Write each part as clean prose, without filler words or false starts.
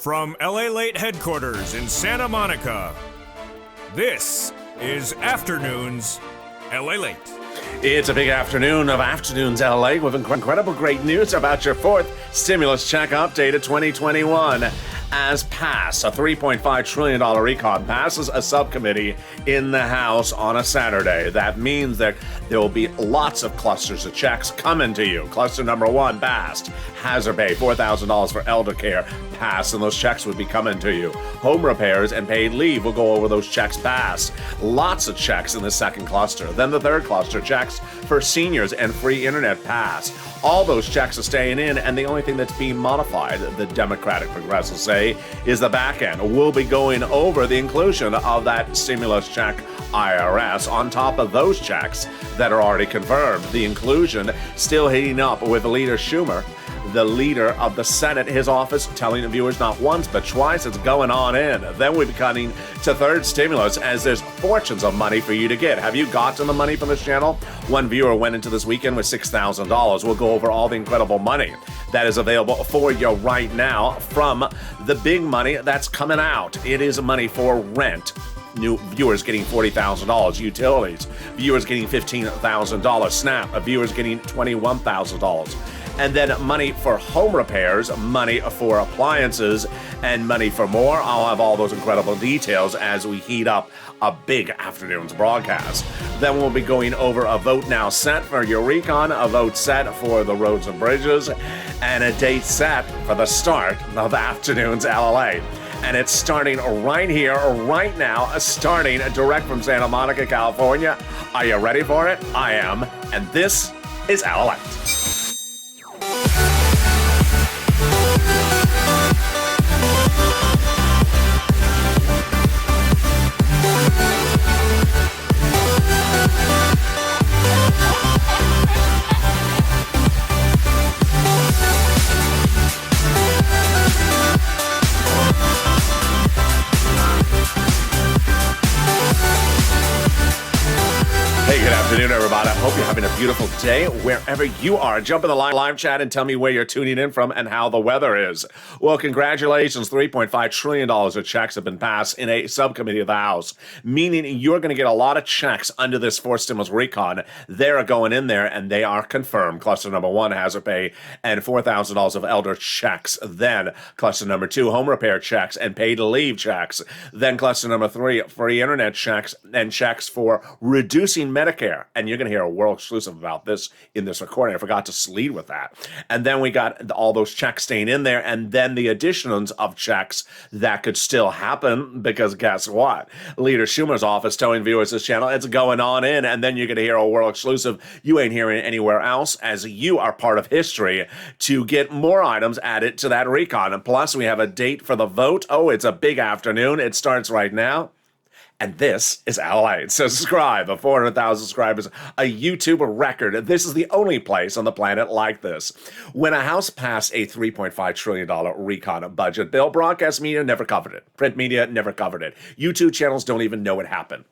From LALATE headquarters in Santa Monica, this is Afternoons LALATE. It's a big afternoon of Afternoons LA with incredible great news about your fourth stimulus check update of 2021. As passed, a $3.5 trillion RECON passes a subcommittee in the House on a Saturday. That means that there will be lots of clusters of checks coming to you. Cluster number one passed. Hazard pay, $4,000 for elder care, passed, and those checks would be coming to you. Home repairs and paid leave will go over those checks passed. Lots of checks in the second cluster. Then the third cluster, checks for seniors and free internet passed. All those checks are staying in, and the only thing that's being modified, the Democratic progressives say, is the back end. We'll be going over the inclusion of that stimulus check IRS on top of those checks that are already confirmed. The inclusion still heating up with Leader Schumer, the leader of the Senate, his office telling the viewers not once but twice it's going on in. Then we'll be cutting to third stimulus as there's fortunes of money for you to get. Have you gotten the money from this channel? One viewer went into this weekend with $6,000. We'll go over all the incredible money that is available for you right now from the big money that's coming out. It is money for rent. New viewers getting $40,000, utilities, viewers getting $15,000, SNAP, viewers getting $21,000. And then money for home repairs, money for appliances, and money for more. I'll have all those incredible details as we heat up a big afternoon's broadcast. Then we'll be going over a vote now set for your RECON, a vote set for the roads and bridges, and a date set for the start of Afternoons LA. And it's starting right here, right now, starting direct from Santa Monica, California. Are you ready for it? I am. And this is LALATE. Hey, good afternoon, everybody. I hope you're having a beautiful day wherever you are. Jump in the live chat and tell me where you're tuning in from and how the weather is. Well, congratulations. $3.5 trillion of checks have been passed in a subcommittee of the House, meaning you're going to get a lot of checks under this fourth stimulus RECON. They're going in there, and they are confirmed. Cluster number one, hazard pay, and $4,000 of elder checks. Then cluster number two, home repair checks and paid leave checks. Then cluster number three, free internet checks and checks for reducing Medicare, and you're going to hear a world exclusive about this in this recording. I forgot to lead with that. And then we got all those checks staying in there, and then the additions of checks that could still happen, because guess what? Leader Schumer's office telling viewers this channel, it's going on in, and then you're going to hear a world exclusive you ain't hearing anywhere else, as you are part of history to get more items added to that RECON. And plus, we have a date for the vote. Oh, it's a big afternoon. It starts right now. And this is LALATE. So subscribe. 400,000 subscribers, a YouTube record. This is the only place on the planet like this. When a House passed a $3.5 trillion RECON budget bill, broadcast media never covered it. Print media never covered it. YouTube channels don't even know it happened.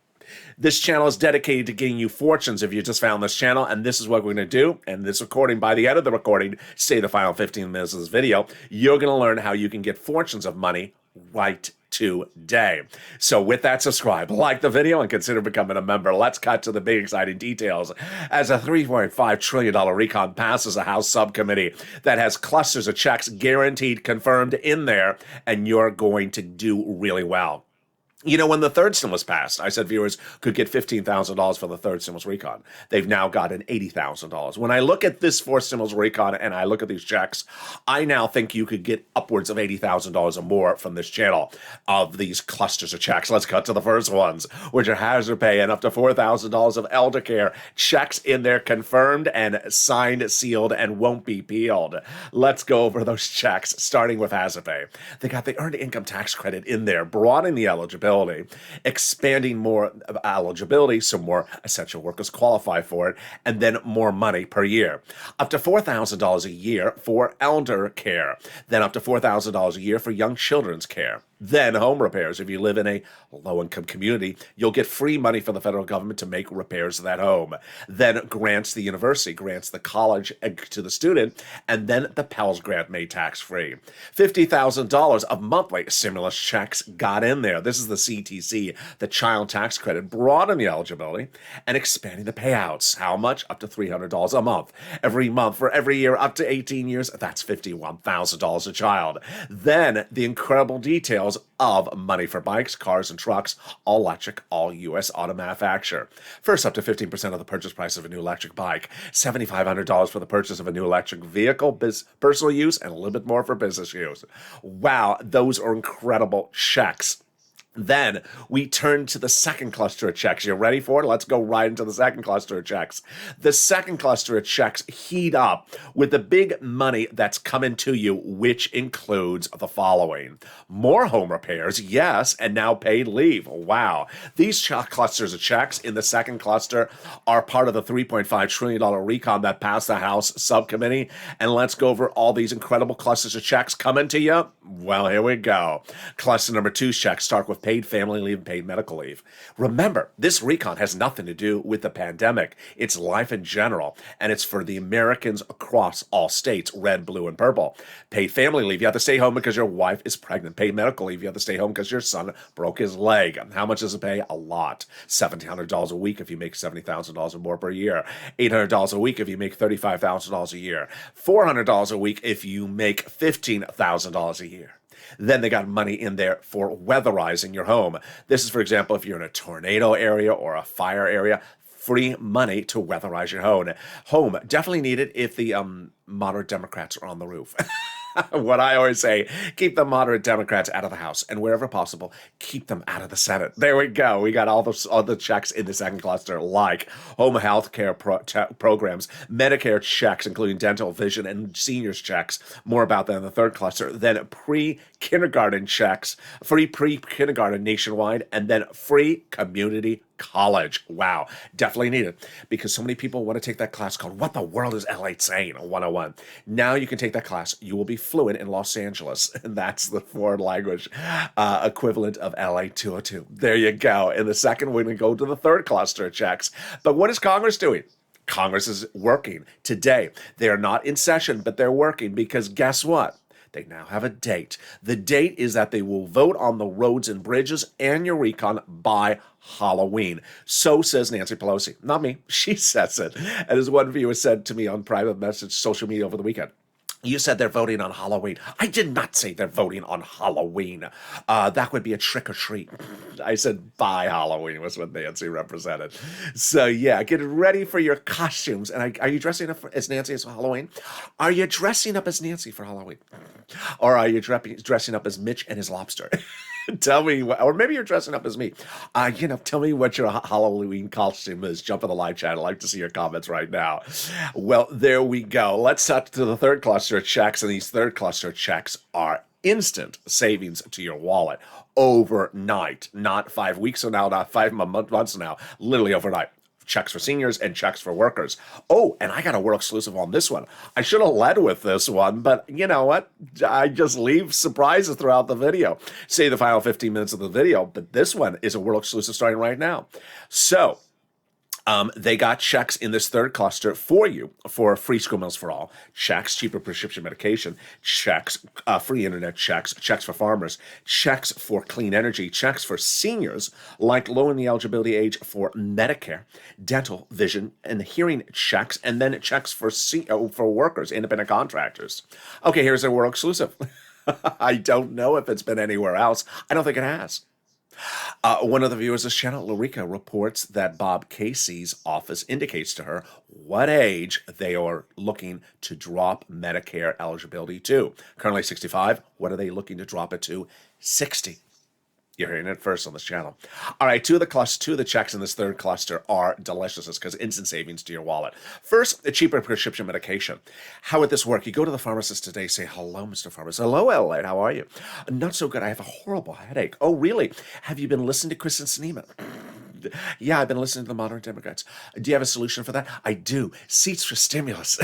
This channel is dedicated to getting you fortunes if you just found this channel, and this is what we're going to do. And this recording, by the end of the recording, say the final 15 minutes of this video, you're going to learn how you can get fortunes of money right today. So with that, subscribe, like the video, and consider becoming a member. Let's cut to the big exciting details. As a $3.5 trillion RECON passes a House subcommittee that has clusters of checks guaranteed, confirmed in there, and you're going to do really well. You know, when the third stimulus passed, I said viewers could get $15,000 for the third stimulus RECON. They've now gotten $80,000. When I look at this fourth stimulus RECON and I look at these checks, I now think you could get upwards of $80,000 or more from this channel of these clusters of checks. Let's cut to the first ones, which are hazard pay and up to $4,000 of elder care. Checks in there confirmed and signed, sealed, and won't be peeled. Let's go over those checks, starting with hazard pay. They got the earned income tax credit in there, broadening the eligibility, expanding more eligibility so more essential workers qualify for it, and then more money per year. Up to $4,000 a year for elder care, then up to $4,000 a year for young children's care. Then home repairs. If you live in a low-income community, you'll get free money from the federal government to make repairs to that home. Then grants the university, grants the college to the student, and then the Pell's grant made tax-free. $50,000 of monthly stimulus checks got in there. This is the CTC, the child tax credit, broadening the eligibility and expanding the payouts. How much? Up to $300 a month. Every month for every year up to 18 years, that's $51,000 a child. Then the incredible details of money for bikes, cars, and trucks, all electric, all U.S. auto manufacturer. First, up to 15% of the purchase price of a new electric bike, $7,500 for the purchase of a new electric vehicle, personal use, and a little bit more for business use. Wow, those are incredible checks. Then we turn to the second cluster of checks. You ready for it? Let's go right into the second cluster of checks. The second cluster of checks heat up with the big money that's coming to you, which includes the following. More home repairs, yes, and now paid leave. Wow. These clusters of checks in the second cluster are part of the $3.5 trillion RECON that passed the House subcommittee. And let's go over all these incredible clusters of checks coming to you. Well, here we go. Cluster number 2's checks start with paid family leave and paid medical leave. Remember, this RECON has nothing to do with the pandemic. It's life in general, and it's for the Americans across all states, red, blue, and purple. Paid family leave, you have to stay home because your wife is pregnant. Paid medical leave, you have to stay home because your son broke his leg. How much does it pay? A lot. $1,700 a week if you make $70,000 or more per year. $800 a week if you make $35,000 a year. $400 a week if you make $15,000 a year. Then they got money in there for weatherizing your home. This is, for example, if you're in a tornado area or a fire area, free money to weatherize your home. Definitely needed if the moderate Democrats are on the roof. What I always say, keep the moderate Democrats out of the House, and wherever possible, keep them out of the Senate. There we go. We got all the checks in the second cluster, like home health care programs, Medicare checks, including dental, vision, and seniors checks. More about that in the third cluster. Then pre-kindergarten checks, free pre-kindergarten nationwide, and then free community college. Wow, definitely needed, because so many people want to take that class called What the World is LATE Saying? 101. Now you can take that class. You will be fluent in Los Angeles, and that's the foreign language equivalent of LA 202. There you go. In the second, we're going to go to the third cluster of checks. But what is Congress doing? Congress is working today. They are not in session, but they're working because guess what? They now have a date. The date is that they will vote on the roads and bridges and your RECON by Halloween. So says Nancy Pelosi. Not me. She says it. And as one viewer said to me on private message, social media over the weekend, you said they're voting on Halloween. I did not say they're voting on Halloween. That would be a trick or treat. I said by Halloween was what Nancy represented. So yeah, get ready for your costumes. And are you dressing up as Nancy as Halloween? Are you dressing up as Nancy for Halloween? Or are you dressing up as Mitch and his lobster? Tell me, or maybe you're dressing up as me. Tell me what your Halloween costume is. Jump in the live chat. I'd like to see your comments right now. Well, there we go. Let's touch to the third cluster of checks, and these third cluster checks are instant savings to your wallet overnight. Not 5 weeks from now, not 5 months from now, literally overnight. Checks for seniors and checks for workers. Oh, and I got a world exclusive on this one. I should have led with this one, but you know what? I just leave surprises throughout the video. Say the final 15 minutes of the video, but this one is a world exclusive starting right now. So, they got checks in this third cluster for you for free school meals for all, checks, cheaper prescription medication, checks, free internet checks, checks for farmers, checks for clean energy, checks for seniors, like lowering the eligibility age for Medicare, dental, vision, and hearing checks, and then checks for workers, independent contractors. Okay, here's a world exclusive. I don't know if it's been anywhere else. I don't think it has. One of the viewers of this channel, Larica, reports that Bob Casey's office indicates to her what age they are looking to drop Medicare eligibility to. Currently 65. What are they looking to drop it to? 60. You're hearing it first on this channel. All right, two of the checks in this third cluster are delicious because instant savings to your wallet. First, a cheaper prescription medication. How would this work? You go to the pharmacist today, say, hello, Mr. Pharmacist. Hello, Adelaide, how are you? Not so good. I have a horrible headache. Oh, really? Have you been listening to Kristen Sinema? Yeah, I've been listening to the Modern Democrats. Do you have a solution for that? I do. Seats for stimulus.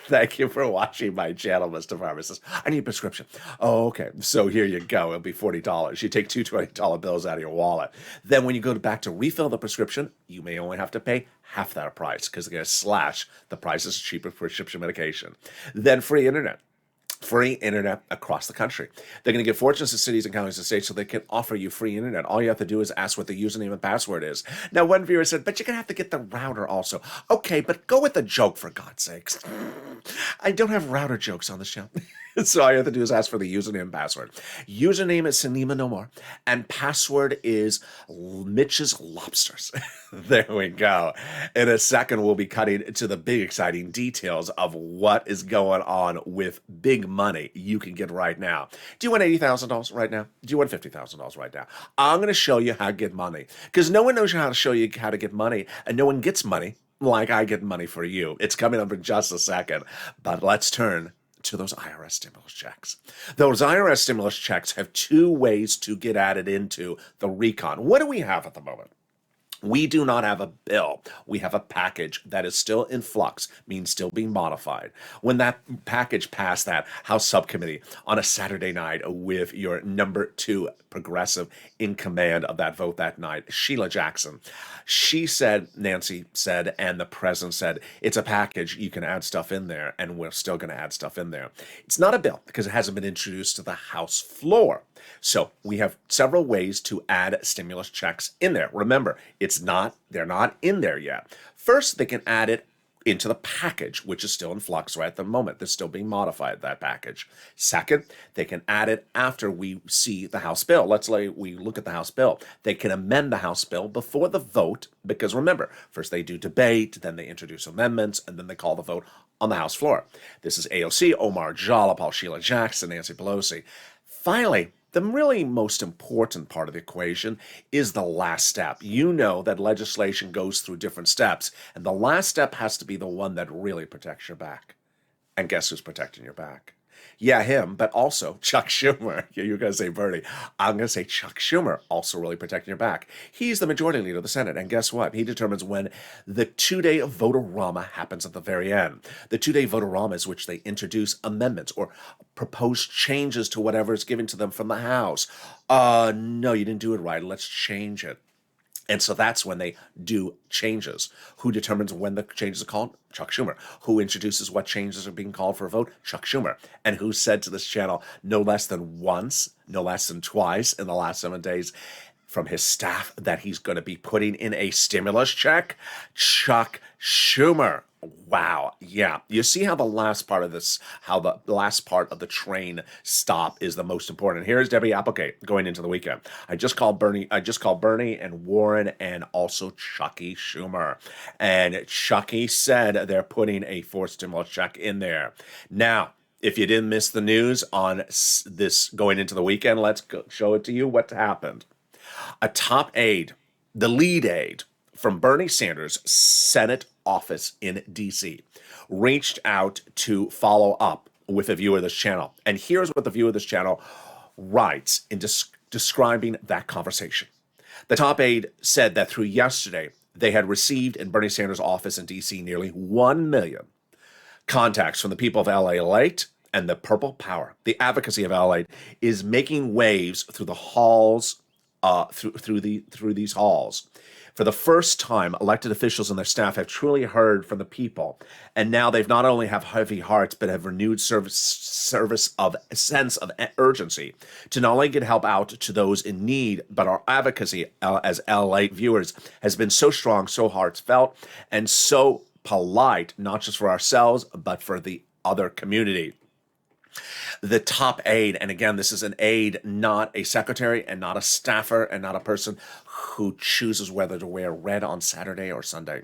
Thank you for watching my channel, Mr. Pharmacist. I need a prescription. Oh, okay. So here you go. It'll be $40. You take two $20 bills out of your wallet. Then when you go back to refill the prescription, you may only have to pay half that price because they're going to slash the prices cheaper prescription medication. Then free internet. Free internet across the country. They're going to give fortunes to cities and counties and states so they can offer you free internet. All you have to do is ask what the username and password is. Now, one viewer said, but you're going to have to get the router also. Okay, but go with the joke, for God's sakes. I don't have router jokes on this channel. So all you have to do is ask for the username and password. Username is Sinema No More, and password is Mitch's Lobsters. There we go. In a second, we'll be cutting to the big exciting details of what is going on with big money you can get right now. Do you want $80,000 right now? Do you want $50,000 right now? I'm going to show you how to get money, because no one knows how to show you how to get money, and no one gets money like I get money for you. It's coming up in just a second, but let's turn to those IRS stimulus checks. Those IRS stimulus checks have two ways to get added into the RECON. What do we have at the moment? We do not have a bill. We have a package that is still in flux, means still being modified. When that package passed that House subcommittee on a Saturday night with your number 2 progressive in command of that vote that night, Sheila Jackson, she said, Nancy said, and the president said, it's a package. You can add stuff in there, and we're still going to add stuff in there. It's not a bill because it hasn't been introduced to the House floor. So we have several ways to add stimulus checks in there. Remember, they're not in there yet. First, they can add it into the package, which is still in flux right at the moment. They're still being modified, that package. Second, they can add it after we see the House bill. Let's say we look at the House bill. They can amend the House bill before the vote, because remember, first they do debate, then they introduce amendments, and then they call the vote on the House floor. This is AOC, Omar Jalopal, Sheila Jackson, Nancy Pelosi. Finally, the really most important part of the equation is the last step. You know that legislation goes through different steps, and the last step has to be the one that really protects your back. And guess who's protecting your back? Yeah, him, but also Chuck Schumer. You're going to say Bernie. I'm going to say Chuck Schumer, also really protecting your back. He's the majority leader of the Senate, and guess what? He determines when the two-day vote-a-rama happens at the very end. The two-day vote-a-rama is which they introduce amendments or propose changes to whatever is given to them from the House. No, you didn't do it right. Let's change it. And so that's when they do changes. Who determines when the changes are called? Chuck Schumer. Who introduces what changes are being called for a vote? Chuck Schumer. And who said to this channel no less than once, no less than twice in the last 7 days from his staff that he's going to be putting in a stimulus check? Chuck Schumer. Wow. Yeah. You see how the last part of the train stop is the most important. Here's Debbie Applegate going into the weekend. I just called Bernie and Warren and also Chucky Schumer. And Chucky said they're putting a fourth stimulus check in there. Now, if you didn't miss the news on this going into the weekend, let's show it to you what happened. A top aide, the lead aide from Bernie Sanders' Senate office in D.C., reached out to follow up with a viewer of this channel. And here's what the viewer of this channel writes in describing that conversation. The top aide said that through yesterday, they had received in Bernie Sanders' office in D.C. nearly 1 million contacts from the people of LALATE and the Purple Power. The advocacy of LALATE is making waves through the halls, through these halls. For the first time, elected officials and their staff have truly heard from the people, and now they've not only have heavy hearts, but have renewed sense of urgency to not only get help out to those in need, but our advocacy as LA viewers has been so strong, so heartfelt, and so polite, not just for ourselves, but for the other community. The top aide, and again, this is an aide, not a secretary and not a staffer and not a person who chooses whether to wear red on Saturday or Sunday.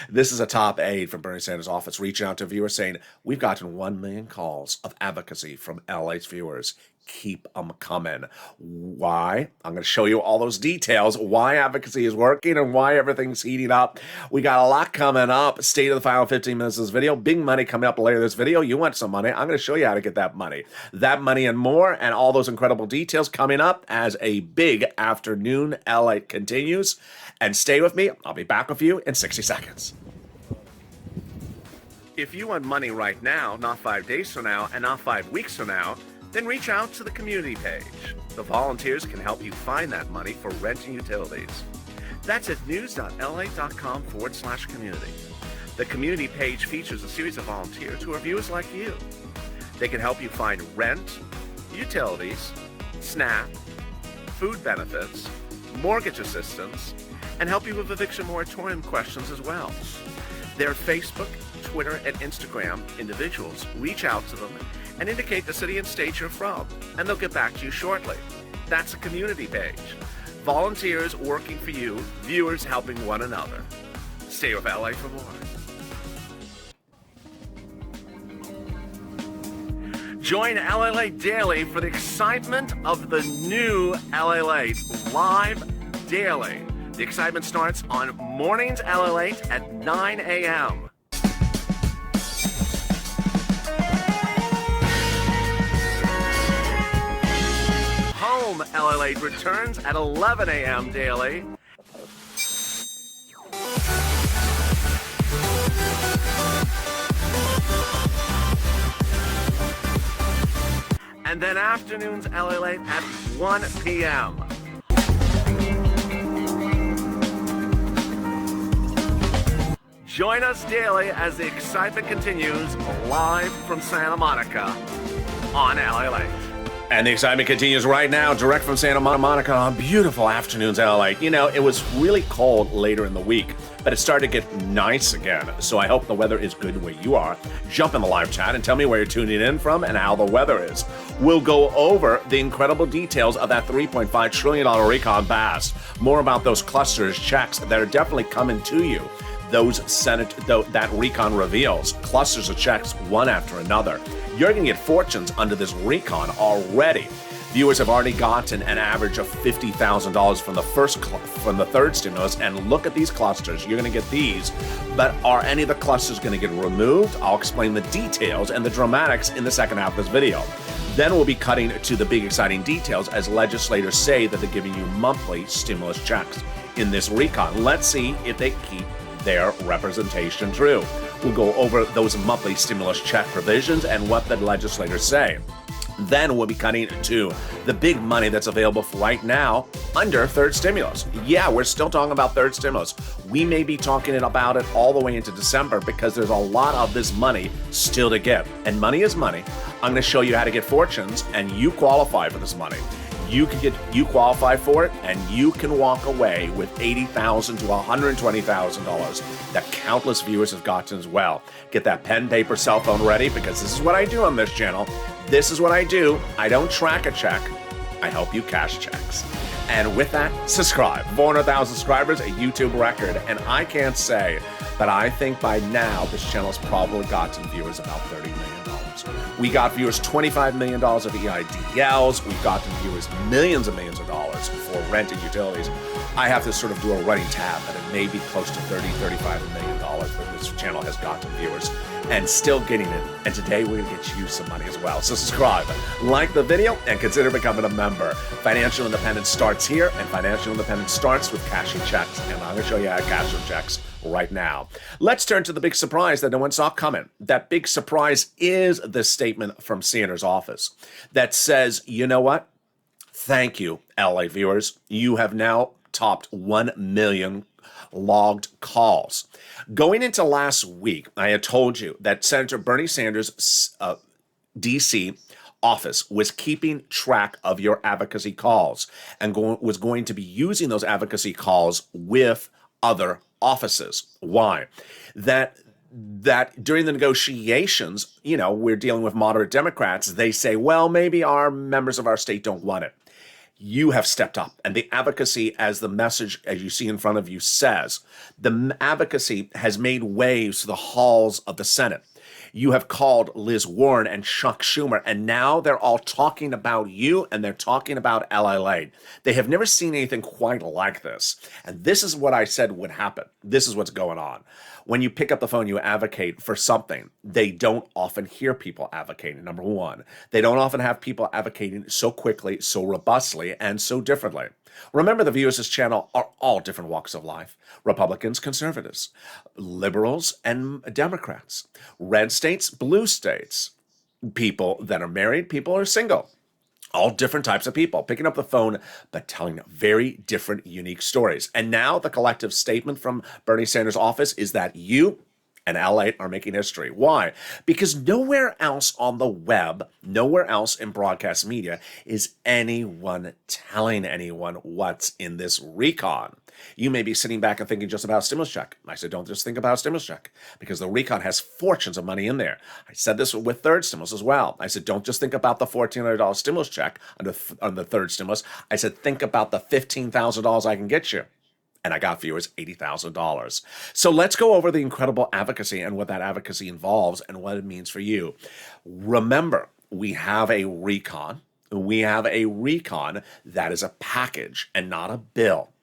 This is a top aide from Bernie Sanders' office reaching out to viewers saying, we've gotten 1 million calls of advocacy from LA's viewers. Keep them coming. Why? I'm going to show you all those details, why advocacy is working and why everything's heating up. We got a lot coming up. Stay to the final 15 minutes of this video. Big money coming up later this video. You want some money? I'm going to show you how to get that money. That money and more, and all those incredible details coming up as a big afternoon LALATE continues. And stay with me. I'll be back with you in 60 seconds. If you want money right now, not 5 days from now, and not 5 weeks from now, then reach out to the community page. The volunteers can help you find that money for rent and utilities. That's at news.la.com/community. The community page features a series of volunteers who are viewers like you. They can help you find rent, utilities, SNAP, food benefits, mortgage assistance, and help you with eviction moratorium questions as well. Their Facebook, Twitter, and Instagram individuals reach out to them and indicate the city and state you're from, and they'll get back to you shortly. That's a community page. Volunteers working for you, viewers helping one another. Stay with LA for more. Join LALATE Daily for the excitement of the new LALATE live daily. The excitement starts on Mornings LALATE at 9 a.m. Home LALATE returns at 11 a.m. daily. And then afternoons LALATE at 1 p.m. Join us daily as the excitement continues live from Santa Monica on LALATE. And the excitement continues right now, direct from Santa Monica on beautiful afternoons LALATE. You know, it was really cold later in the week, but it started to get nice again. So I hope the weather is good where you are. Jump in the live chat and tell me where you're tuning in from and how the weather is. We'll go over the incredible details of that $3.5 trillion RECON bass. More about those clusters, checks that are definitely coming to you. That RECON reveals clusters of checks one after another. You're going to get fortunes under this RECON already. Viewers have already gotten an average of $50,000 from the third stimulus, and look at these clusters. You're going to get these, but are any of the clusters going to get removed? I'll explain the details and the dramatics in the second half of this video. Then we'll be cutting to the big exciting details as legislators say that they're giving you monthly stimulus checks in this RECON. Let's see if they keep their representation true. We'll go over those monthly stimulus check provisions and what the legislators say. Then we'll be cutting to the big money that's available for right now under third stimulus. Yeah, we're still talking about third stimulus. We may be talking about it all the way into December because there's a lot of this money still to get. And money is money. I'm going to show you how to get fortunes, and you qualify for this money. You qualify for it, and you can walk away with $80,000 to $120,000 that countless viewers have gotten as well. Get that pen, paper, cell phone ready, because this is what I do on this channel. This is what I do. I don't track a check. I help you cash checks. And with that, subscribe. 400,000 subscribers, a YouTube record. And I can't say, but I think by now this channel's probably gotten viewers about $30 million. We got viewers $25 million of EIDLs. We've gotten viewers millions and millions of dollars for rent and utilities. I have to sort of do a running tab, and it may be close to $35 million that this channel has gotten viewers, and still getting it. And today we're going to get you some money as well. So subscribe, like the video, and consider becoming a member. Financial independence starts here, and financial independence starts with cashing checks. And I'm going to show you how to cash those checks right now. Let's turn to the big surprise that no one saw coming. That big surprise is the statement from Sanders' office that says, you know what? Thank you, LA viewers. You have now topped 1 million logged calls. Going into last week, I had told you that Senator Bernie Sanders' D.C. office was keeping track of your advocacy calls and was going to be using those advocacy calls with other offices. Why? That during the negotiations, you know, we're dealing with moderate Democrats. They say, well, maybe our members of our state don't want it. You have stepped up, and the advocacy, as the message, as you see in front of you, says, the advocacy has made waves to the halls of the Senate. You have called Liz Warren and Chuck Schumer, and now they're all talking about you and they're talking about LALATE. They have never seen anything quite like this. And this is what I said would happen. This is what's going on. When you pick up the phone, you advocate for something. They don't often hear people advocating, number one. They don't often have people advocating so quickly, so robustly, and so differently. Remember, the viewers of this channel are all different walks of life. Republicans, conservatives, liberals, and Democrats. Red states, blue states. People that are married, people who are single. All different types of people picking up the phone, but telling very different, unique stories. And now the collective statement from Bernie Sanders' office is that you and LALATE are making history. Why? Because nowhere else on the web, nowhere else in broadcast media is anyone telling anyone what's in this recon. You may be sitting back and thinking just about a stimulus check. I said, don't just think about a stimulus check, because the recon has fortunes of money in there. I said this with third stimulus as well. I said, don't just think about the $1,400 stimulus check on the third stimulus. I said, think about the $15,000 I can get you. And I got viewers $80,000. So let's go over the incredible advocacy and what that advocacy involves and what it means for you. Remember, we have a recon. We have a recon that is a package and not a bill.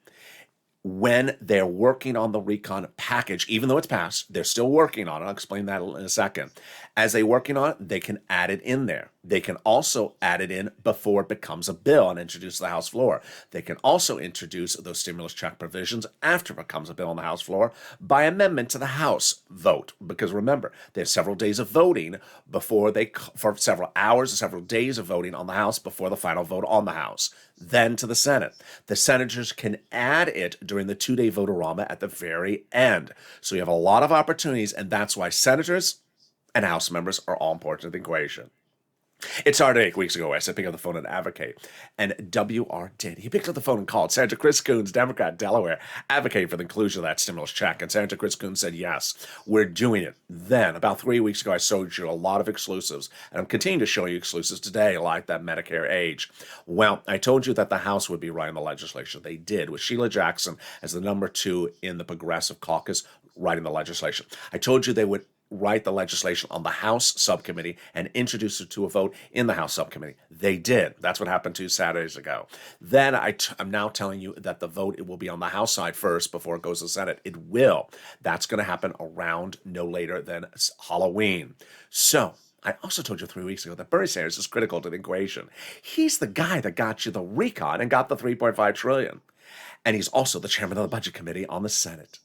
When they're working on the recon package, even though it's passed, they're still working on it. I'll explain that in a second. As they're working on it, they can add it in there. They can also add it in before it becomes a bill and introduce the House floor. They can also introduce those stimulus check provisions after it becomes a bill on the House floor by amendment to the House vote. Because remember, there's several days of voting for several hours or several days of voting on the House before the final vote on the House. Then to the Senate. The senators can add it during the two-day vote-a-rama at the very end. So you have a lot of opportunities, and that's why senators and House members are all important to the equation. It started 8 weeks ago. I said, pick up the phone and advocate. And WR did. He picked up the phone and called. Senator Chris Coons, Democrat, Delaware, advocating for the inclusion of that stimulus check. And Senator Chris Coons said, yes, we're doing it. Then, about 3 weeks ago, I showed you a lot of exclusives. And I'm continuing to show you exclusives today, like that Medicare age. Well, I told you that the House would be writing the legislation. They did, with Sheila Jackson as the number 2 in the Progressive Caucus writing the legislation. I told you they would write the legislation on the House subcommittee and introduce it to a vote in the House subcommittee. They did. That's what happened 2 Saturdays ago. Then I'm now telling you that the vote, it will be on the House side first before it goes to the Senate. It will. That's going to happen around no later than Halloween. So I also told you 3 weeks ago that Bernie Sanders is critical to the equation. He's the guy that got you the recon and got the $3.5 trillion. And he's also the chairman of the Budget Committee on the Senate.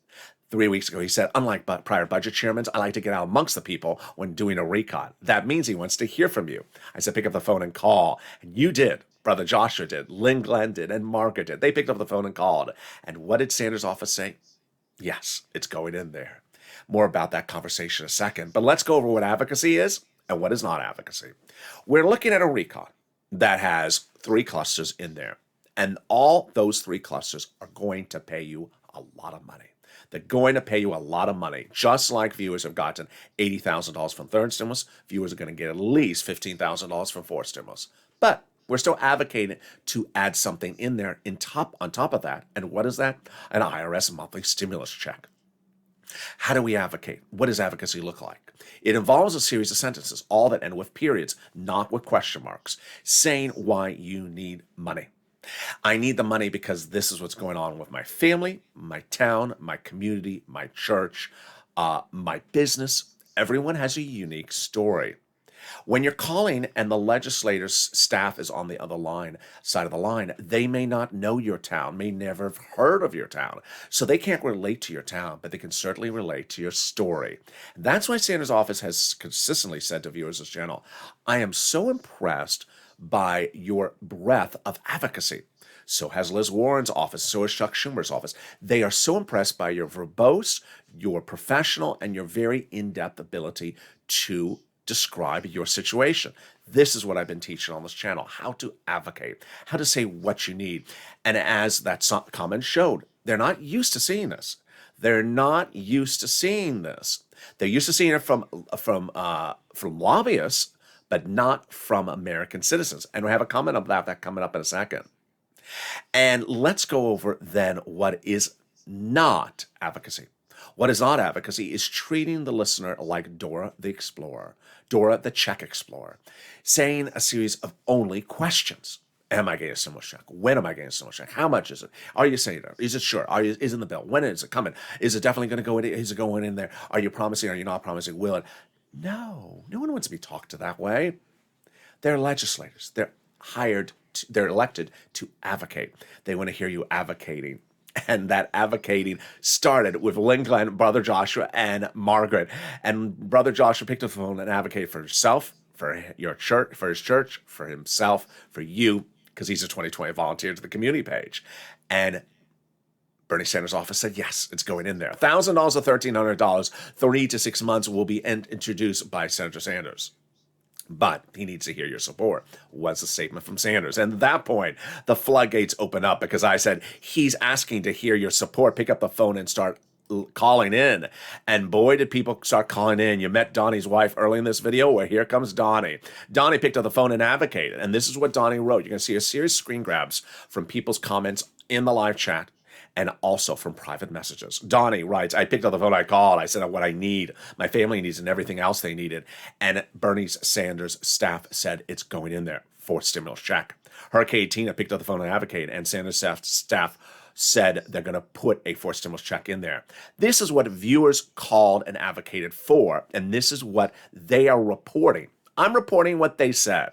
3 weeks ago, he said, unlike prior budget chairmen, I like to get out amongst the people when doing a recon. That means he wants to hear from you. I said, pick up the phone and call. And you did. Brother Joshua did. Lynn Glenn did. And Margaret did. They picked up the phone and called. And what did Sanders' office say? Yes, it's going in there. More about that conversation in a second. But let's go over what advocacy is and what is not advocacy. We're looking at a recon that has 3 clusters in there. And all those 3 clusters are going to pay you a lot of money. They're going to pay you a lot of money. Just like viewers have gotten $80,000 from third stimulus, viewers are going to get at least $15,000 from fourth stimulus. But we're still advocating to add something in there on top of that. And what is that? An IRS monthly stimulus check. How do we advocate? What does advocacy look like? It involves a series of sentences, all that end with periods, not with question marks, saying why you need money. I need the money because this is what's going on with my family, my town, my community, my church, my business. Everyone has a unique story. When you're calling and the legislator's staff is on the other side of the line, they may not know your town, may never have heard of your town. So they can't relate to your town, but they can certainly relate to your story. And that's why Sanders' office has consistently said to viewers of this channel, I am so impressed by your breadth of advocacy. So has Liz Warren's office, so has Chuck Schumer's office. They are so impressed by your verbose, your professional, and your very in-depth ability to describe your situation. This is what I've been teaching on this channel, how to advocate, how to say what you need. And as that comment showed, they're not used to seeing this. They're not used to seeing this. They're used to seeing it from lobbyists, but not from American citizens. And we have a comment about that coming up in a second. And let's go over then what is not advocacy. What is not advocacy is treating the listener like Dora the Explorer, Dora the Check Explorer, saying a series of only questions. Am I getting a stimulus check? When am I getting a stimulus check? How much is it? Are you saying it? Is it sure? Is it in the bill? When is it coming? Is it definitely going to go in? Is it going in there? Are you promising? Are you not promising? Will it? No one wants to be talked to that way. They're legislators. They're elected to advocate. They want to hear you advocating. And that advocating started with Lincoln, Brother Joshua, and Margaret. And Brother Joshua picked up the phone and advocated for himself, for your church, for his church, for himself, for you, because he's a 2020 volunteer to the community page. And Bernie Sanders' office said, yes, it's going in there. $1,000 or $1,300, 3 to 6 months will be introduced by Senator Sanders. But he needs to hear your support, was the statement from Sanders. And at that point, the floodgates open up because I said, he's asking to hear your support. Pick up the phone and start calling in. And boy, did people start calling in. You met Donnie's wife early in this video. Well, here comes Donnie. Donnie picked up the phone and advocated. And this is what Donnie wrote. You're going to see a series of screen grabs from people's comments in the live chat, and also from private messages. Donnie writes, I picked up the phone, I called, I said what I need, my family needs, and everything else they needed. And Bernie Sanders' staff said it's going in there for stimulus check. Hurricane Tina picked up the phone and advocated, and Sanders' staff said they're going to put a forced stimulus check in there. This is what viewers called and advocated for, and this is what they are reporting. I'm reporting what they said.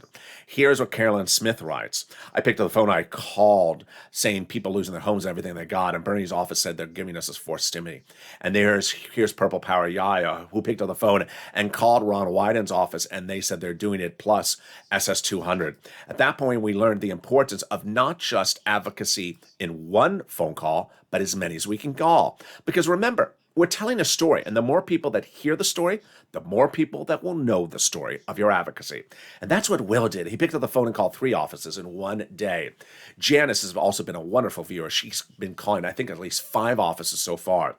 Here's what Carolyn Smith writes. I picked up the phone, I called, saying people losing their homes and everything they got, and Bernie's office said they're giving us this forced stimmy. And here's Purple Power Yaya, who picked up the phone and called Ron Wyden's office, and they said they're doing it plus SS200. At that point, we learned the importance of not just advocacy in one phone call, but as many as we can call. Because remember, we're telling a story, and the more people that hear the story, the more people that will know the story of your advocacy. And that's what Will did. He picked up the phone and called 3 offices in one day. Janice has also been a wonderful viewer. She's been calling, I think, at least 5 offices so far.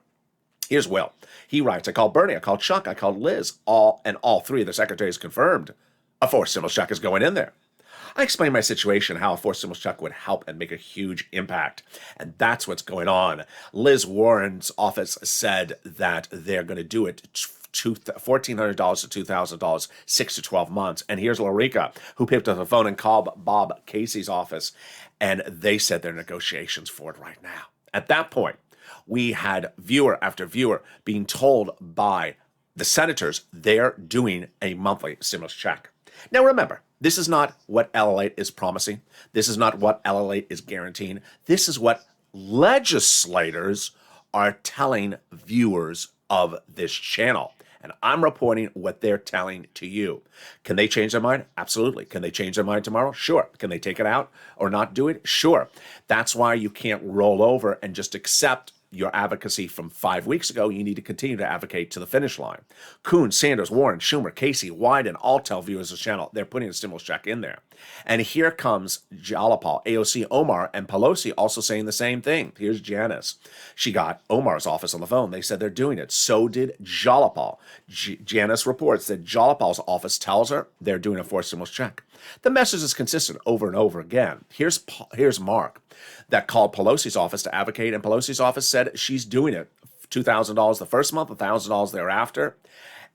Here's Will. He writes, I called Bernie, I called Chuck, I called Liz, all 3 of the secretaries confirmed a forced stimulus check is going in there. I explained my situation, how a forced stimulus check would help and make a huge impact. And that's what's going on. Liz Warren's office said that they're going to do it $1,400 to $2,000, 6 to 12 months. And here's Larica, who picked up the phone and called Bob Casey's office, and they said they're negotiations for it right now. At that point, we had viewer after viewer being told by the senators they're doing a monthly stimulus check. Now remember, this is not what LALATE is promising. This is not what LALATE is guaranteeing. This is what legislators are telling viewers of this channel. And I'm reporting what they're telling to you. Can they change their mind? Absolutely. Can they change their mind tomorrow? Sure. Can they take it out or not do it? Sure. That's why you can't roll over and just accept your advocacy from 5 weeks ago. You need to continue to advocate to the finish line. Coon, Sanders, Warren, Schumer, Casey, Wyden all tell viewers of the channel they're putting a stimulus check in there. And here comes Jalapal, AOC, Omar, and Pelosi also saying the same thing. Here's Janice. She got Omar's office on the phone. They said they're doing it. So did Jalapal. Janice reports that Jalapal's office tells her they're doing a forced stimulus check. The message is consistent over and over again. Here's Mark that called Pelosi's office to advocate, and Pelosi's office said she's doing it. $2,000 the first month, $1,000 thereafter.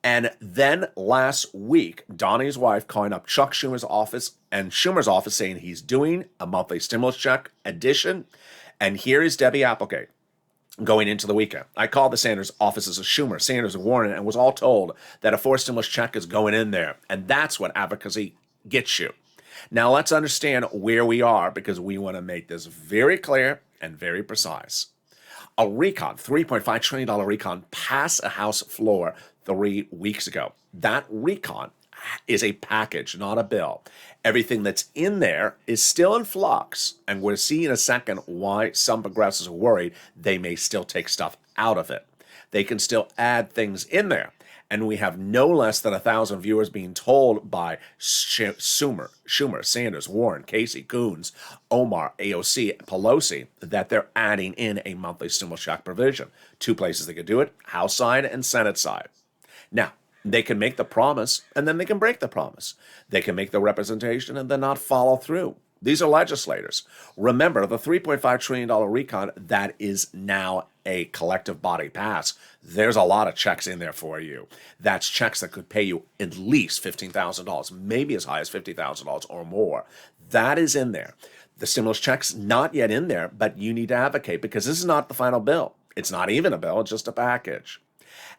And then last week, Donnie's wife calling up Chuck Schumer's office and Schumer's office saying he's doing a monthly stimulus check addition. And here is Debbie Applegate going into the weekend. I called the Sanders offices of Schumer, Sanders, and Warren and was all told that a forced stimulus check is going in there. And that's what advocacy gets you. Now let's understand where we are, because we want to make this very clear and very precise. A RECON, $3.5 trillion RECON, passed a House floor 3 weeks ago. That RECON is a package, not a bill. Everything that's in there is still in flux, and we'll see in a second why some progressives are worried they may still take stuff out of it. They can still add things in there. And we have no less than 1,000 viewers being told by Schumer, Sanders, Warren, Casey, Coons, Omar, AOC, Pelosi that they're adding in a monthly stimulus check provision. 2 places they could do it, House side and Senate side. Now, they can make the promise and then they can break the promise. They can make the representation and then not follow through. These are legislators. Remember, the $3.5 trillion recon, that is now a collective body pass. There's a lot of checks in there for you. That's checks that could pay you at least $15,000, maybe as high as $50,000 or more. That is in there. The stimulus check's not yet in there, but you need to advocate because this is not the final bill. It's not even a bill, it's just a package.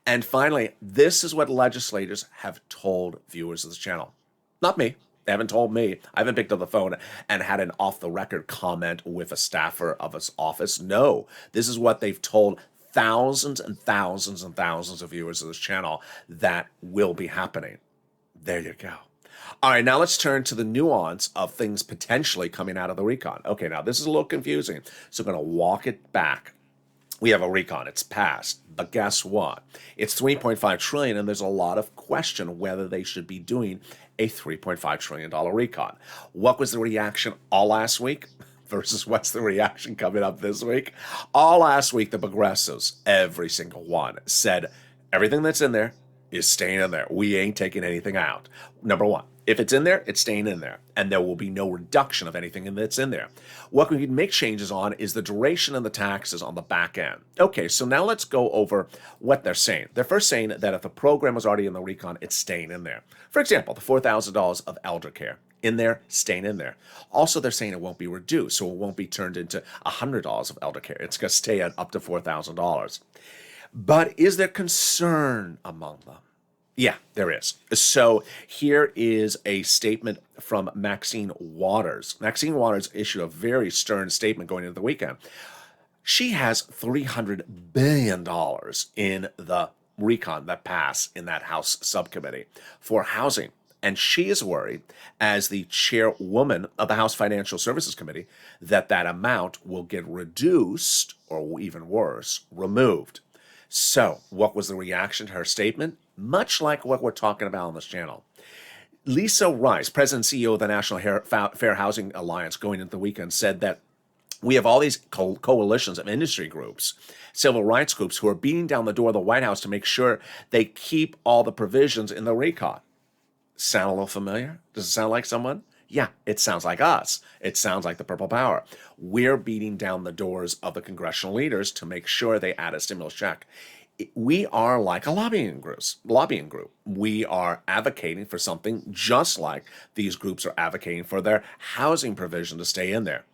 And finally, this is what legislators have told viewers of this channel. Not me. They haven't told me. I haven't picked up the phone and had an off-the-record comment with a staffer of his office. No, this is what they've told thousands and thousands and thousands of viewers of this channel that will be happening. There you go. All right, now let's turn to the nuance of things potentially coming out of the recon. Okay, now this is a little confusing, so I'm going to walk it back. We have a recon, it's passed, but guess what? It's $3.5 trillion, and there's a lot of question whether they should be doing a $3.5 trillion recon. What was the reaction all last week versus what's the reaction coming up this week? All last week, the progressives, every single one, said everything that's in there is staying in there. We ain't taking anything out. Number one. If it's in there, it's staying in there, and there will be no reduction of anything that's in there. What we can make changes on is the duration and the taxes on the back end. Okay, so now let's go over what they're saying. They're first saying that if the program was already in the recon, it's staying in there. For example, the $4,000 of elder care, in there, staying in there. Also, they're saying it won't be reduced, so it won't be turned into $100 of elder care. It's going to stay at up to $4,000. But is there concern among them? Yeah, there is. So here is a statement from Maxine Waters. Maxine Waters issued a very stern statement going into the weekend. She has $300 billion in the recon that passed in that House subcommittee for housing. And she is worried, as the chairwoman of the House Financial Services Committee, that that amount will get reduced, or even worse, removed. So what was the reaction to her statement? Much like what we're talking about on this channel. Lisa Rice, President and CEO of the National Fair Housing Alliance, going into the weekend, said that we have all these coalitions of industry groups, civil rights groups, who are beating down the door of the White House to make sure they keep all the provisions in the recon. Sound a little familiar? Does it sound like someone? Yeah, it sounds like us. It sounds like the Purple Power. We're beating down the doors of the congressional leaders to make sure they add a stimulus check. We are like a lobbying group. We are advocating for something just like these groups are advocating for their housing provision to stay in there.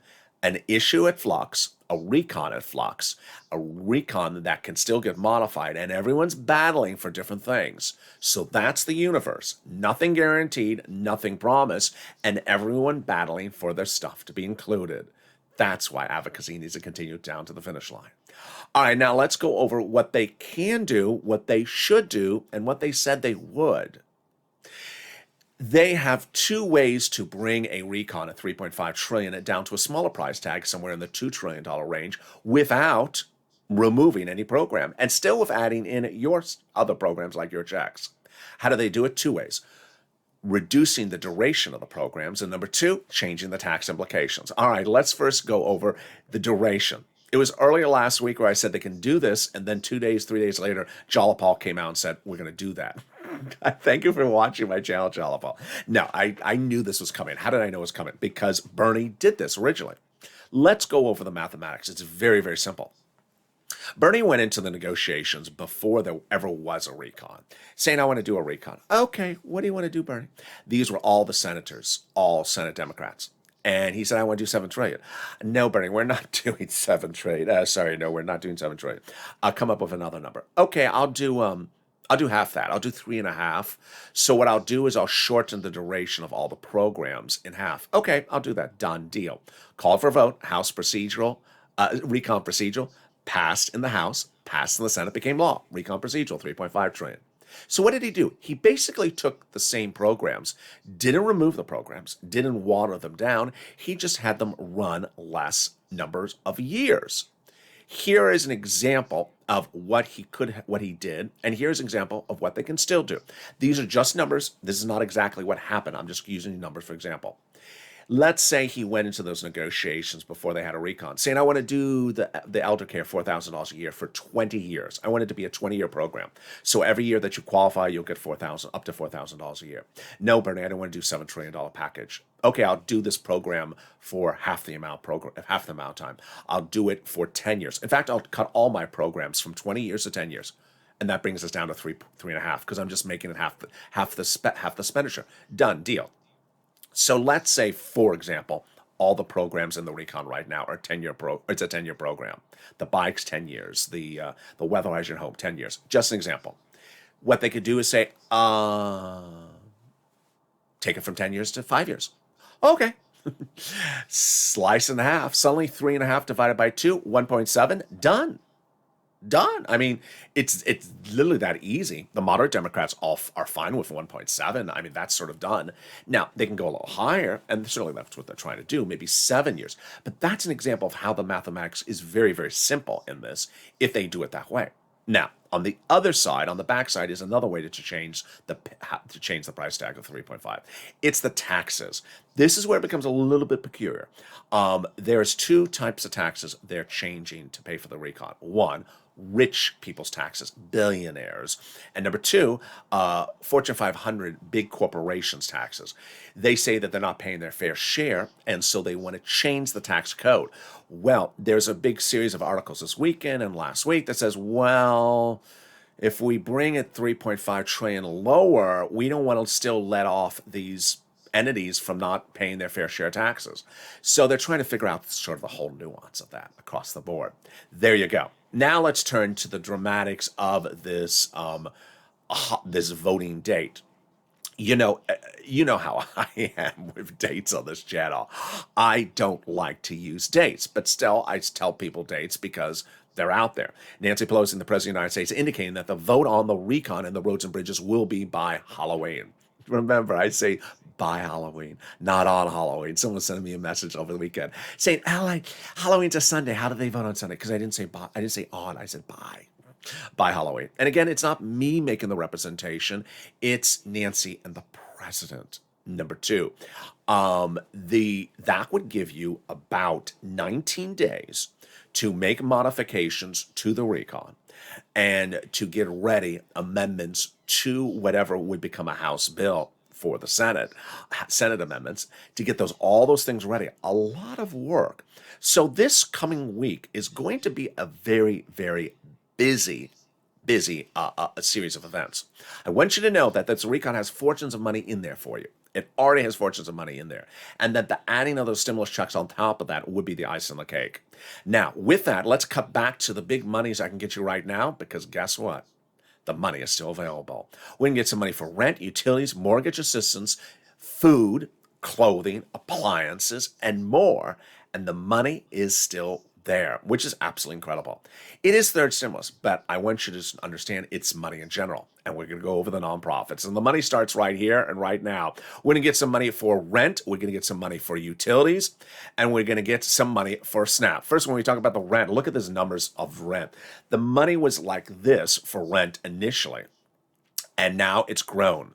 An issue at flux, a recon at flux, a recon that can still get modified, and everyone's battling for different things. So that's the universe. Nothing guaranteed, nothing promised, and everyone battling for their stuff to be included. That's why advocacy needs to continue down to the finish line. All right, now let's go over what they can do, what they should do, and what they said they would. They have two ways to bring a recon at $3.5 trillion down to a smaller price tag, somewhere in the $2 trillion range, without removing any program, and still with adding in your other programs like your checks. How do they do it? Two ways. Reducing the duration of the programs, and number two, changing the tax implications. All right, let's first go over the duration. It was earlier last week where I said they can do this, and then 2 days, 3 days later, Jalapal came out and said, we're going to do that. Thank you for watching my channel, Jalapal. No, I knew this was coming. How did I know it was coming? Because Bernie did this originally. Let's go over the mathematics. It's very, very simple. Bernie went into the negotiations before there ever was a recon, saying, I want to do a recon. Okay, what do you want to do, Bernie? These were all the senators, all Senate Democrats. And he said, I want to do $7 trillion. No, Bernie, we're not doing $7 trillion. No, we're not doing $7 trillion. I'll come up with another number. Okay, I'll do half that. I'll do 3.5. So what I'll do is I'll shorten the duration of all the programs in half. Okay, I'll do that. Done deal. Call for a vote. House procedural, recon procedural, passed in the House, passed in the Senate, became law. Recon procedural, $3.5 trillion. So what did he do? He basically took the same programs, didn't remove the programs, didn't water them down. He just had them run less numbers of years. Here is an example of what he did, and here's an example of what they can still do. These are just numbers. This is not exactly what happened. I'm just using numbers for example. Let's say he went into those negotiations before they had a recon, saying, I want to do the elder care $4,000 a year for 20 years. I want it to be a 20-year program. So every year that you qualify, you'll get up to $4,000 a year. No, Bernie, I don't want to do $7 trillion package. Okay, I'll do this program for half the amount of time. I'll do it for 10 years. In fact, I'll cut all my programs from 20 years to 10 years. And that brings us down to three and a half, because I'm just making it half the expenditure. Done deal. So let's say, for example, all the programs in the recon right now are it's a 10-year program. The bike's 10 years. The weatherize your home 10 years. Just an example. What they could do is say, take it from 10 years to 5 years. Okay. Slice in half. Suddenly 3.5 divided by 2, 1.7. Done. I mean, it's literally that easy. The moderate Democrats all are fine with 1.7. I mean, that's sort of done. Now, they can go a little higher, and certainly that's what they're trying to do, maybe 7 years. But that's an example of how the mathematics is very, very simple in this if they do it that way. Now, on the other side, on the back side, is another way to change the price tag of 3.5. It's the taxes. This is where it becomes a little bit peculiar. There's two types of taxes they're changing to pay for the recon. One, rich people's taxes, billionaires. And number two, Fortune 500 big corporations taxes. They say that they're not paying their fair share, and so they want to change the tax code. Well, there's a big series of articles this weekend and last week that says, well, if we bring it 3.5 trillion lower, we don't want to still let off these entities from not paying their fair share of taxes. So they're trying to figure out sort of the whole nuance of that across the board. There you go. Now let's turn to the dramatics of this this voting date. You know how I am with dates on this channel. I don't like to use dates, but still I tell people dates because they're out there. Nancy Pelosi and the President of the United States indicating that the vote on the recon and the roads and bridges will be by Halloween. Remember, I say by Halloween, not on Halloween. Someone sent me a message over the weekend saying, Halloween's a Sunday. How do they vote on Sunday? Because I didn't say by, I didn't say on, I said by Halloween. And again, it's not me making the representation. It's Nancy and the president. Number two, that would give you about 19 days to make modifications to the recon and to get ready amendments to whatever would become a House bill for the Senate amendments, to get all those things ready. A lot of work. So this coming week is going to be a very, very busy a series of events. I want you to know that this recon has fortunes of money in there for you. It already has fortunes of money in there. And that the adding of those stimulus checks on top of that would be the icing on the cake. Now, with that, let's cut back to the big monies I can get you right now, because guess what? The money is still available. We can get some money for rent, utilities, mortgage assistance, food, clothing, appliances, and more. And the money is still there, which is absolutely incredible. It is third stimulus, but I want you to understand it's money in general. And we're going to go over the nonprofits. And the money starts right here and right now. We're going to get some money for rent. We're going to get some money for utilities. And we're going to get some money for SNAP. First, when we talk about the rent, look at these numbers of rent. The money was like this for rent initially. And now it's grown.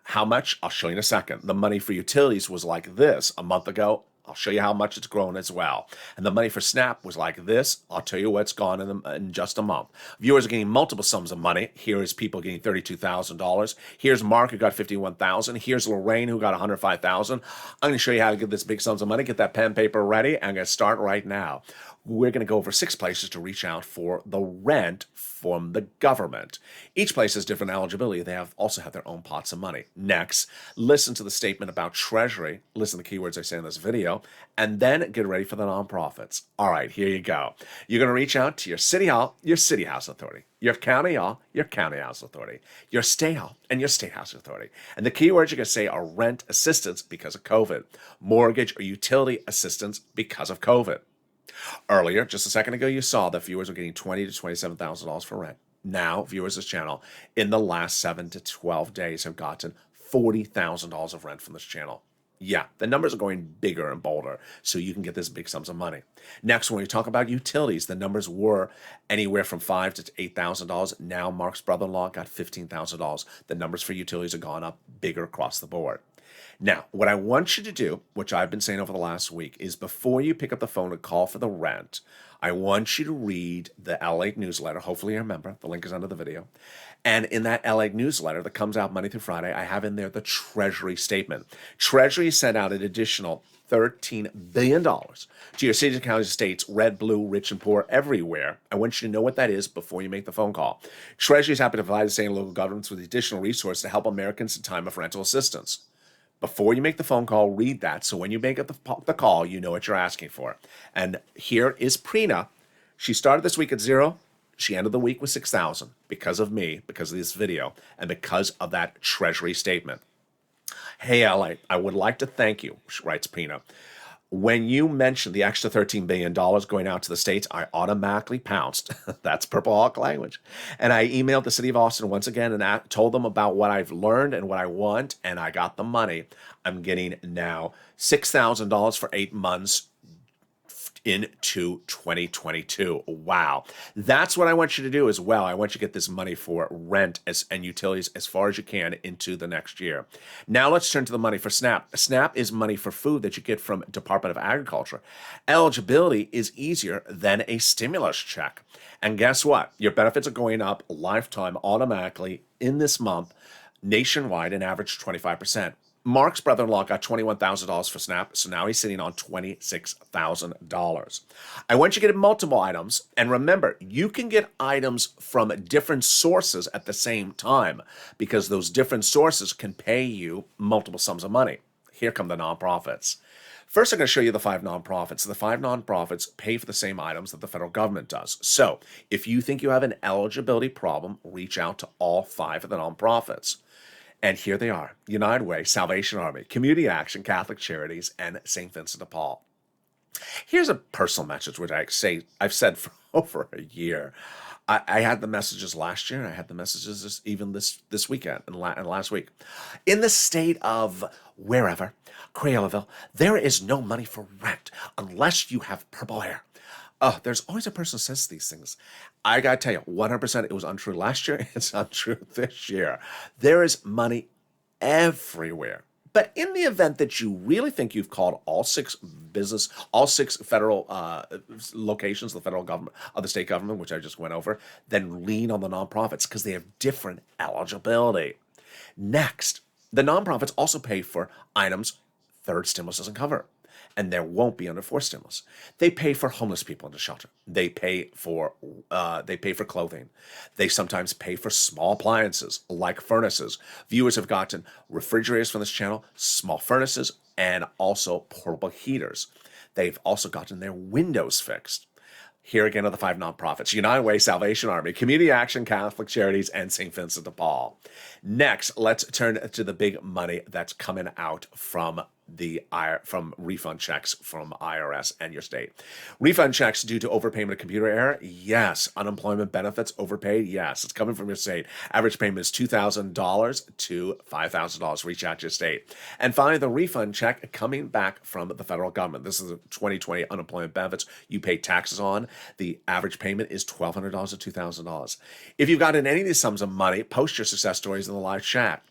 How much? I'll show you in a second. The money for utilities was like this a month ago. I'll show you how much it's grown as well. And the money for SNAP was like this. I'll tell you what's gone in just a month. Viewers are getting multiple sums of money. Here is people getting $32,000. Here's Mark, who got $51,000. Here's Lorraine, who got $105,000. I'm going to show you how to get this big sums of money. Get that pen and paper ready. I'm going to start right now. We're going to go over 6 places to reach out for the rent from the government. Each place has different eligibility. They also have their own pots of money. Next, listen to the statement about Treasury. Listen to the keywords I say in this video, and then get ready for the nonprofits. All right, here you go. You're going to reach out to your city hall, your city house authority, your county hall, your county house authority, your state hall, and your state house authority. And the keywords you're going to say are rent assistance because of COVID, mortgage or utility assistance because of COVID. Earlier, just a second ago, you saw that viewers were getting $20,000 to $27,000 for rent. Now, viewers of this channel, in the last 7 to 12 days, have gotten $40,000 of rent from this channel. Yeah, the numbers are going bigger and bolder, so you can get this big sums of money. Next, when we talk about utilities, the numbers were anywhere from $5,000 to $8,000. Now, Mark's brother-in-law got $15,000. The numbers for utilities have gone up bigger across the board. Now, what I want you to do, which I've been saying over the last week, is before you pick up the phone and call for the rent, I want you to read the LATE newsletter. Hopefully you remember. The link is under the video. And in that LATE newsletter that comes out Monday through Friday, I have in there the Treasury statement. Treasury sent out an additional $13 billion to your cities, counties, states, red, blue, rich, and poor, everywhere. I want you to know what that is before you make the phone call. Treasury is happy to provide the state and local governments with additional resources to help Americans in time of rental assistance. Before you make the phone call, read that so when you make up the call, you know what you're asking for. And here is Prina. She started this week at 0. She ended the week with 6,000 because of me, because of this video, and because of that Treasury statement. Hey, LA, I would like to thank you, writes Prina. When you mentioned the extra $13 billion going out to the states, I automatically pounced. That's Purple Hawk language. And I emailed the city of Austin once again and told them about what I've learned and what I want, and I got the money. I'm getting now $6,000 for 8 months into 2022. Wow. That's what I want you to do as well. I want you to get this money for rent and utilities as far as you can into the next year. Now let's turn to the money for SNAP. SNAP is money for food that you get from Department of Agriculture. Eligibility is easier than a stimulus check. And guess what? Your benefits are going up lifetime automatically in this month, nationwide, an average 25%. Mark's brother-in-law got $21,000 for SNAP, so now he's sitting on $26,000. I want you to get multiple items, and remember, you can get items from different sources at the same time because those different sources can pay you multiple sums of money. Here come the nonprofits. First, I'm going to show you the 5 nonprofits. The 5 nonprofits pay for the same items that the federal government does. So if you think you have an eligibility problem, reach out to all 5 of the nonprofits. And here they are: United Way, Salvation Army, Community Action, Catholic Charities, and St. Vincent de Paul. Here's a personal message which I've said for over a year. I had the messages last year, and I had the messages even this weekend and last week. In the state of wherever, Crayolaville, there is no money for rent unless you have purple hair. Oh, there's always a person who says these things. I got to tell you, 100% it was untrue last year. It's untrue this year. There is money everywhere. But in the event that you really think you've called all 6 federal locations, the federal government, of the state government, which I just went over, then lean on the nonprofits because they have different eligibility. Next, the nonprofits also pay for items third stimulus doesn't cover. And there won't be under 4th stimulus. They pay for homeless people in the shelter. They pay for clothing. They sometimes pay for small appliances like furnaces. Viewers have gotten refrigerators from this channel, small furnaces, and also portable heaters. They've also gotten their windows fixed. Here again are the 5 nonprofits: United Way, Salvation Army, Community Action, Catholic Charities, and St. Vincent de Paul. Next, let's turn to the big money that's coming out from refund checks from IRS and your state. Refund checks due to overpayment of computer error? Yes. Unemployment benefits overpaid? Yes. It's coming from your state. Average payment is $2,000 to $5,000. Reach out to your state. And finally, the refund check coming back from the federal government. This is the 2020 unemployment benefits you pay taxes on. The average payment is $1,200 to $2,000. If you've gotten any of these sums of money, post your success stories in the live chat.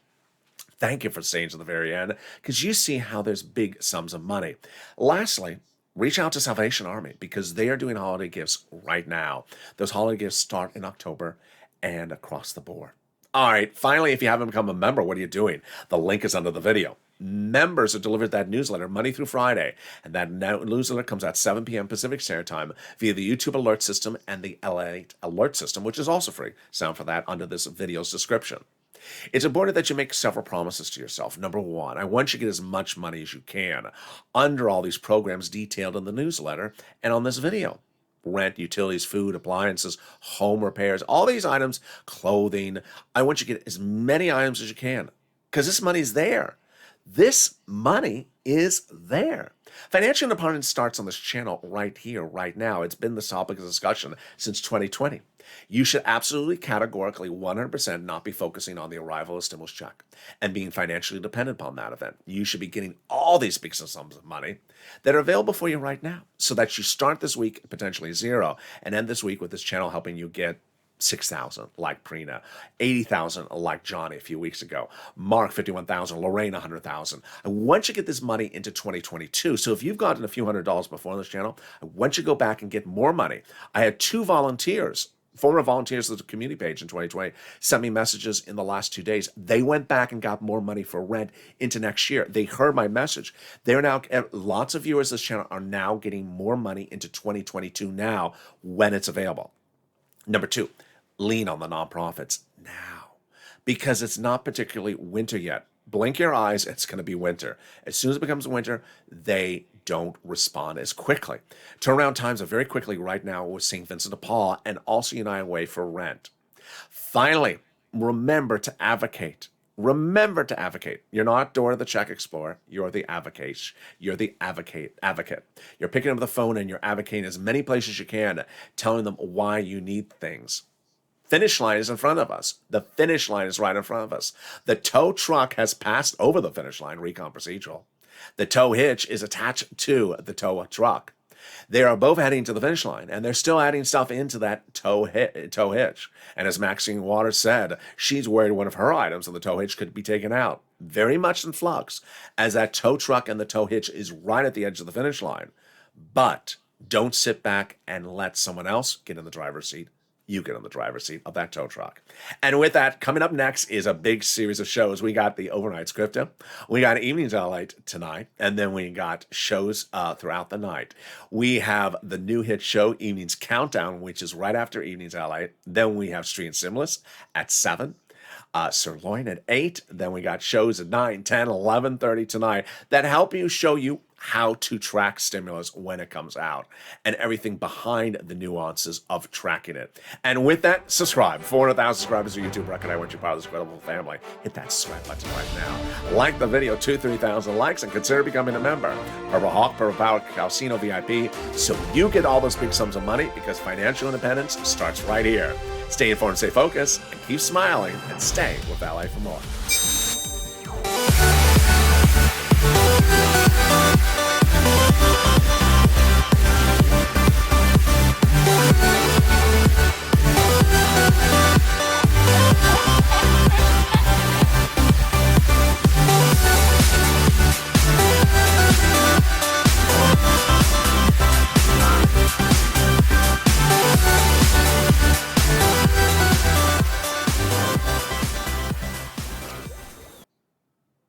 Thank you for staying to the very end, because you see how there's big sums of money. Lastly, reach out to Salvation Army because they are doing holiday gifts right now. Those holiday gifts start in October and across the board. All right, finally, if you haven't become a member, what are you doing? The link is under the video. Members are delivered that newsletter Monday through Friday, and that newsletter comes at 7 p.m. Pacific Standard Time via the YouTube alert system and the LALATE alert system, which is also free. Sound for that under this video's description. It's important that you make several promises to yourself. Number 1, I want you to get as much money as you can under all these programs detailed in the newsletter and on this video. Rent, utilities, food, appliances, home repairs, all these items, clothing. I want you to get as many items as you can because this money is there. This money is there. Financial independence starts on this channel right here, right now. It's been the topic of discussion since 2020. You should absolutely categorically 100% not be focusing on the arrival of stimulus check and being financially dependent upon that event. You should be getting all these big sums of money that are available for you right now so that you start this week potentially 0 and end this week with this channel helping you get 6,000 like Prina, 80,000 like Johnny a few weeks ago, Mark 51,000, Lorraine 100,000. I want you to get this money into 2022. So if you've gotten a few $100s before on this channel, I want you to go back and get more money. I had 2 volunteers, former volunteers of the community page in 2020, sent me messages in the last 2 days. They went back and got more money for rent into next year. They heard my message. They're now, lots of viewers of this channel are now getting more money into 2022 now when it's available. Number 2, lean on the nonprofits now, because it's not particularly winter yet. Blink your eyes, it's going to be winter. As soon as it becomes winter, they don't respond as quickly. Turnaround times are very quickly right now with St. Vincent de Paul and also United Way for rent. Finally, remember to advocate. Remember to advocate. You're not Dora the Check Explorer. You're the advocate. You're the advocate. You're picking up the phone and you're advocating as many places as you can, telling them why you need things. Finish line is in front of us. The finish line is right in front of us. The tow truck has passed over the finish line, RECON procedural. The tow hitch is attached to the tow truck. They are both heading to the finish line, and they're still adding stuff into that tow hitch. And as Maxine Waters said, she's worried one of her items on the tow hitch could be taken out. Very much in flux, as that tow truck and the tow hitch is right at the edge of the finish line. But don't sit back and let someone else get in the driver's seat. You get in the driver's seat of that tow truck. And with that, coming up next is a big series of shows. We got the overnight scripto. We got Evenings LALATE tonight. And then we got shows throughout the night. We have the new hit show, Evenings Countdown, which is right after Evenings LALATE. Then we have Street and Simless at 7. Sirloin at 8. Then we got shows at 9, 10, 11:30 tonight that help you show you how to track stimulus when it comes out and everything behind the nuances of tracking it. And with that, subscribe. 400,000 subscribers to YouTube record. I want you part of this incredible family. Hit that subscribe button right now. Like the video, 2,000-3,000 likes, and consider becoming a member. Purple Hawk, Purple Power, Calcino VIP, so you get all those big sums of money, because financial independence starts right here. Stay informed, stay focused, and keep smiling, and stay with LA for more.